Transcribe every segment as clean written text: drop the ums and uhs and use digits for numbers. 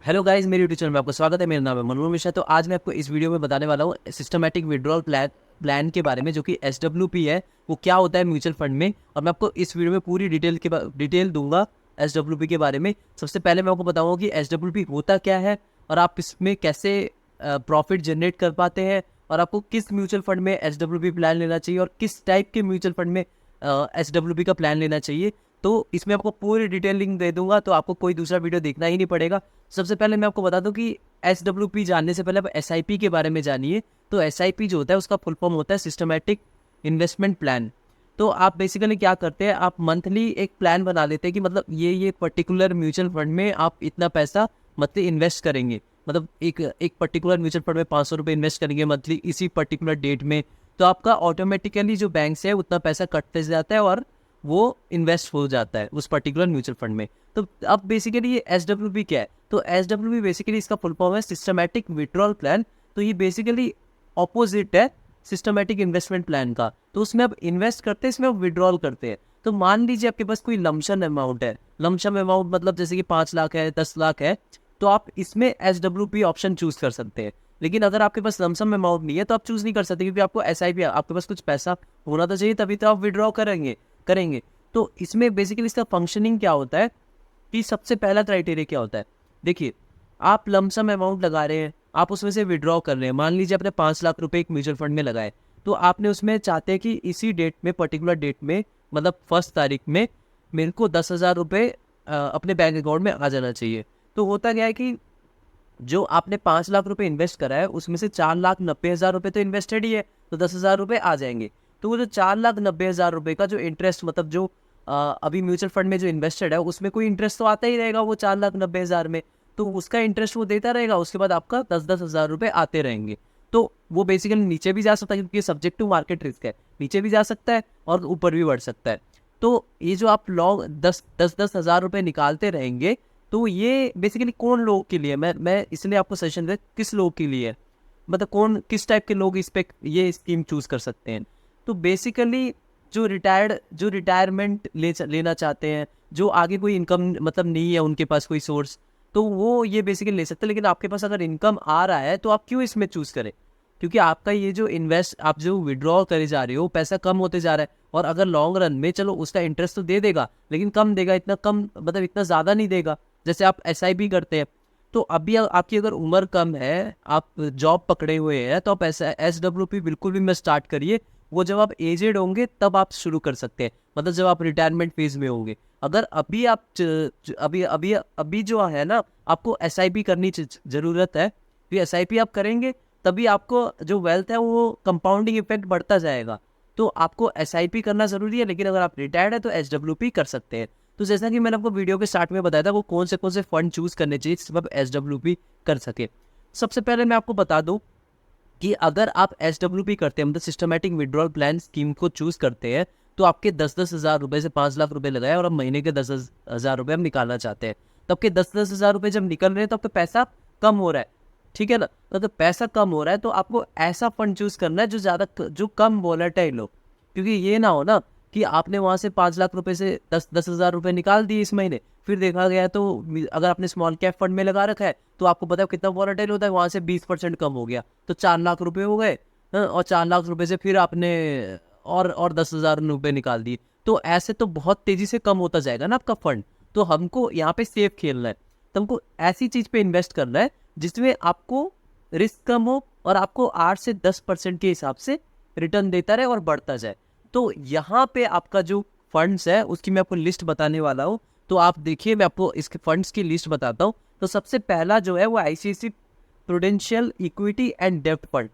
Hello guys, मेरे YouTube channel में आपका स्वागत है। मेरा नाम है मनोज मिश्रा। तो आज मैं आपको इस वीडियो में बताने वाला हूँ सिस्टमैटिक विड्रॉल प्लान के बारे में, जो कि SWP है। वो क्या होता है म्यूचुअल फंड में, और मैं आपको इस वीडियो में पूरी डिटेल दूंगा SWP के बारे में। सबसे पहले मैं आपको बताऊंगा कि SWP होता क्या है, और आप इसमें कैसे प्रॉफिट जनरेट कर पाते हैं, और आपको किस म्यूचुअल फंड में SWP प्लान लेना चाहिए, और किस टाइप के म्यूचुअल फंड में SWP का प्लान लेना चाहिए। तो इसमें आपको पूरी डिटेल लिंक दे दूंगा, तो आपको कोई दूसरा वीडियो देखना ही नहीं पड़ेगा। सबसे पहले मैं आपको बता दूं कि SWP जानने से पहले आप SIP के बारे में जानिए। तो SIP जो होता है उसका फुल फॉर्म होता है सिस्टमैटिक इन्वेस्टमेंट प्लान। तो आप बेसिकली क्या करते हैं, आप मंथली एक प्लान बना लेते हैं कि मतलब ये पर्टिकुलर म्यूचुअल फंड में आप इतना पैसा मंथली इन्वेस्ट करेंगे। मतलब एक पर्टिकुलर म्यूचुअल फंड में 500 रुपये इन्वेस्ट करेंगे मंथली इसी पर्टिकुलर डेट में। तो आपका ऑटोमेटिकली जो बैंक से है उतना पैसा कटते जाता है, और वो इन्वेस्ट हो जाता है उस पर्टिकुलर म्यूचुअल फंड में। तो अब बेसिकली ये SWP क्या है, तो SWP बेसिकली इसका फुल फॉर्म है सिस्टमैटिक विड्रॉल प्लान। तो ये बेसिकली ऑपोजिट है सिस्टमैटिक इन्वेस्टमेंट प्लान का। तो उसमें आप इन्वेस्ट करते हैं, इसमें आप विड्रॉल करते हैं। तो मान लीजिए आपके पास कोई लमसम अमाउंट है। लमसम अमाउंट मतलब जैसे कि 5 लाख है, 10 लाख है, तो आप इसमें SWP ऑप्शन चूज कर सकते हैं। लेकिन अगर आपके पास लमसम अमाउंट नहीं है तो आप चूज नहीं कर सकते, क्योंकि आपको SIP आपके पास कुछ पैसा होना तो चाहिए, तभी तो आप विड्रॉ करेंगे। तो इसमें बेसिकली इसका फंक्शनिंग क्या होता है कि सबसे पहला क्राइटेरिया क्या होता है। देखिए, आप लमसम अमाउंट लगा रहे हैं, आप उसमें से विड्रॉ कर रहे हैं। मान लीजिए आपने 5 लाख रुपए एक म्यूचुअल फंड में लगाए, तो आपने उसमें चाहते हैं कि इसी डेट में, पर्टिकुलर डेट में, मतलब 1 तारीख में मेरे को 10,000 रुपये अपने बैंक अकाउंट में आ जाना चाहिए। तो होता क्या है कि जो आपने 5 लाख रुपए इन्वेस्ट करा है उसमें से 4,90,000 रुपये तो इन्वेस्टेड ही है, तो 10,000 रुपये आ जाएंगे। तो वो जो 4,90,000 रुपये का जो इंटरेस्ट, मतलब जो अभी म्यूचुअल फंड में जो इन्वेस्टेड है उसमें कोई इंटरेस्ट तो आता ही रहेगा वो 4,90,000 में। तो उसका इंटरेस्ट वो देता रहेगा, उसके बाद आपका 10,000 रुपये आते रहेंगे। तो वो बेसिकली नीचे भी जा सकता है, क्योंकि सब्जेक्ट टू मार्केट रिस्क है, नीचे भी जा सकता है और ऊपर भी बढ़ सकता है। तो ये जो आप लॉन्ग 10,000 रुपये निकालते रहेंगे, तो ये बेसिकली कौन लोगों के लिए, मैं इसलिए आपको सजेशन दे किस लोग के लिए है, मतलब कौन किस टाइप के लोग इस पे ये स्कीम चूज कर सकते हैं। तो बेसिकली जो रिटायरमेंट लेना चाहते हैं, जो आगे कोई इनकम मतलब नहीं है उनके पास कोई सोर्स, तो वो ये बेसिकली ले सकते हैं। लेकिन आपके पास अगर इनकम आ रहा है तो आप क्यों इसमें चूज करें, क्योंकि आपका ये जो आप जो विड्रॉ करे जा रहे हो पैसा कम होते जा रहा है। और अगर लॉन्ग रन में चलो उसका इंटरेस्ट तो दे देगा, लेकिन कम देगा, इतना कम मतलब इतना ज़्यादा नहीं देगा जैसे आप SIP करते हैं। तो अभी आपकी अगर उम्र कम है, आप जॉब पकड़े हुए हैं, तो आप SWP बिल्कुल भी मत स्टार्ट करिए। वो जब आप एजेड होंगे तब आप शुरू कर सकते हैं, मतलब जब आप रिटायरमेंट फेज में होंगे। अगर अभी आप अभी अभी अभी जो है ना, आपको SIP करनी जरूरत है। तो SIP आप करेंगे तभी आपको जो वेल्थ है वो कंपाउंडिंग इफेक्ट बढ़ता जाएगा। तो आपको SIP करना जरूरी है, लेकिन अगर आप रिटायर्ड है तो SWP कर सकते हैं। तो जैसा कि मैंने आपको वीडियो के स्टार्ट में बताया था, वो कौन से फंड चूज करने चाहिए जिससे आप SWP कर सके। सबसे पहले मैं आपको बता दूं कि अगर आप SWP करते हैं, मतलब सिस्टमैटिक विड्रॉल प्लान स्कीम को चूज करते हैं, तो आपके 10,000 रुपये से 5 लाख रुपए लगाए, और अब महीने के 10,000 रुपये हम निकालना चाहते हैं। तो आपके 10,000 रुपये जब निकल रहे हैं तो आपका पैसा कम हो रहा है, ठीक है ना। तो पैसा कम हो रहा है तो आपको ऐसा फंड चूज करना है जो कम वॉलेटाइल हो। क्योंकि ये ना हो ना कि आपने वहां से 5 लाख रुपए से 10,000 रुपये निकाल दिए इस महीने, फिर देखा गया तो अगर आपने स्मॉल कैप फंड में लगा रखा है तो आपको पता है कितना वॉलेटाइल होता है, वहां से 20% कम हो गया तो 4 लाख रुपए हो गए। हाँ, और 4 लाख रुपए से फिर आपने और 10,000 रुपये निकाल दिए। तो ऐसे तो बहुत तेजी से कम होता जाएगा ना आपका फंड। तो हमको यहाँ पे सेफ खेलना है, तो हमको ऐसी चीज पे इन्वेस्ट करना है जिसमें आपको रिस्क कम हो, और आपको 8 से 10% के हिसाब से रिटर्न देता रहे और बढ़ता जाए। तो यहाँ पे आपका जो फंड्स है उसकी मैं आपको लिस्ट बताने वाला हूँ। तो आप देखिए, मैं आपको इसके फंड्स की लिस्ट बताता हूँ। तो सबसे पहला जो है वो ICICI प्रूडेंशियल इक्विटी एंड डेब्ट फंड।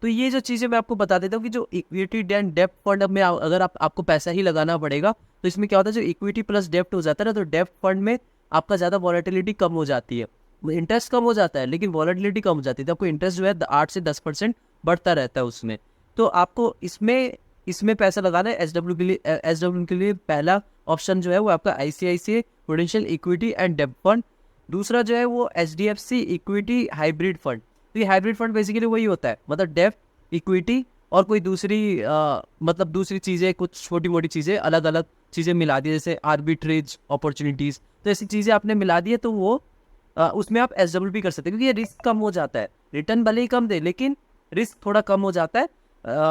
तो ये जो चीज़ें मैं आपको बता देता हूँ कि जो इक्विटी एंड डेब्ट फंड में अगर आपको पैसा ही लगाना पड़ेगा, तो इसमें क्या होता है, जो इक्विटी प्लस डेब्ट हो जाता है ना, तो डेब्ट फंड में आपका ज़्यादा वॉलेटिलिटी कम हो जाती है, इंटरेस्ट कम हो जाता है लेकिन वॉलेटिलिटी कम हो जाती है। तो आपको इंटरेस्ट जो है 8 से 10% बढ़ता रहता है उसमें। तो आपको इसमें पैसा लगाना है SW के लिए पहला ऑप्शन जो है वो आपका ICICI प्रूडेंशियल इक्विटी एंड डेब्ट फंड। दूसरा जो है वो HDFC इक्विटी हाइब्रिड फंड। तो ये हाइब्रिड फंड बेसिकली वही होता है, मतलब डेब्ट, इक्विटी और कोई दूसरी मतलब दूसरी चीज़ें, कुछ छोटी मोटी चीज़ें, अलग अलग चीज़ें मिला दी, जैसे आर्बिट्रेज अपॉर्चुनिटीज़। तो ऐसी चीज़ें आपने मिला दी है तो वो उसमें आप SWP कर सकते हैं, क्योंकि ये रिस्क कम हो जाता है। रिटर्न भले ही कम दे लेकिन रिस्क थोड़ा कम हो जाता है।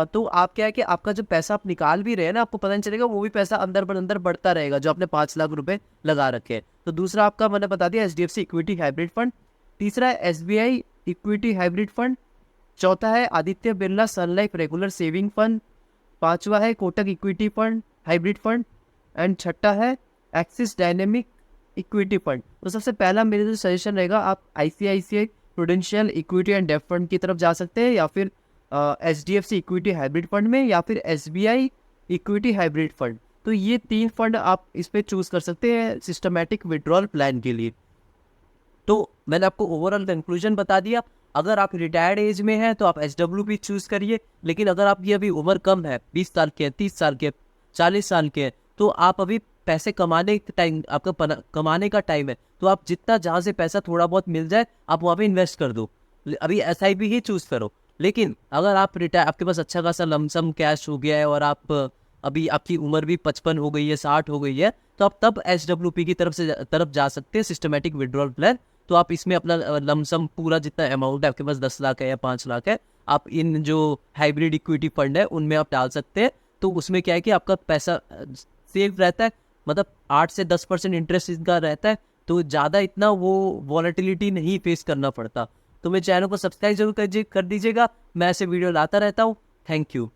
तो आप क्या है कि आपका जो पैसा आप निकाल भी रहे हैं ना, आपको पता नहीं चलेगा, वो भी पैसा अंदर बढ़ता रहेगा जो आपने 5 लाख रुपए लगा रखे हैं। तो दूसरा आपका मैंने बता दिया HDFC इक्विटी हाइब्रिड फंड। तीसरा है SBI इक्विटी हाइब्रिड फंड। चौथा है आदित्य बिरला सन लाइफ रेगुलर सेविंग फंड। पांचवा है Kotak equity fund hybrid fund. And छठा है एक्सिस डायनेमिक इक्विटी फंड। तो सबसे पहला मेरा जो सजेशन रहेगा, आप ICICI प्रूडेंशियल इक्विटी एंड डेब्ट फंड की तरफ जा सकते हैं, या फिर HDFC इक्विटी हाइब्रिड फंड में, या फिर SBI इक्विटी हाइब्रिड फंड। तो ये 3 फंड आप इस पे चूज कर सकते हैं सिस्टमैटिक विड्रॉल प्लान के लिए। तो मैंने आपको ओवरऑल कंक्लूजन बता दिया। अगर आप रिटायर्ड एज में हैं तो आप SWP चूज करिए, लेकिन अगर आपकी अभी उम्र कम है, 20 साल के, 30 साल के, 40 साल के, तो आप अभी पैसे कमाने का टाइम, आपका कमाने का टाइम है, तो आप जितना जहाँ से पैसा थोड़ा बहुत मिल जाए आप वहाँ पे इन्वेस्ट कर दो। अभी SIP ही चूज करो। लेकिन अगर आप आपके पास अच्छा खासा लमसम कैश हो गया है और आप अभी आपकी उम्र भी 55 हो गई है, 60 हो गई है, तो आप तब SWP की तरफ जा सकते हैं, सिस्टमेटिक विड्रॉल प्लान। तो आप इसमें अपना लमसम पूरा जितना अमाउंट है, आपके पास 10 लाख है या 5 लाख है, आप इन जो हाइब्रिड इक्विटी फंड है उनमें आप डाल सकते हैं। तो उसमें क्या है कि आपका पैसा सेफ रहता है, मतलब 8 से 10% इंटरेस्ट इनका रहता है, तो ज़्यादा इतना वो वॉलेटिलिटी नहीं फेस करना पड़ता। तो मेरे चैनल को सब्सक्राइब जरूर कर दीजिएगा, मैं ऐसे वीडियो लाता रहता हूँ। Thank you.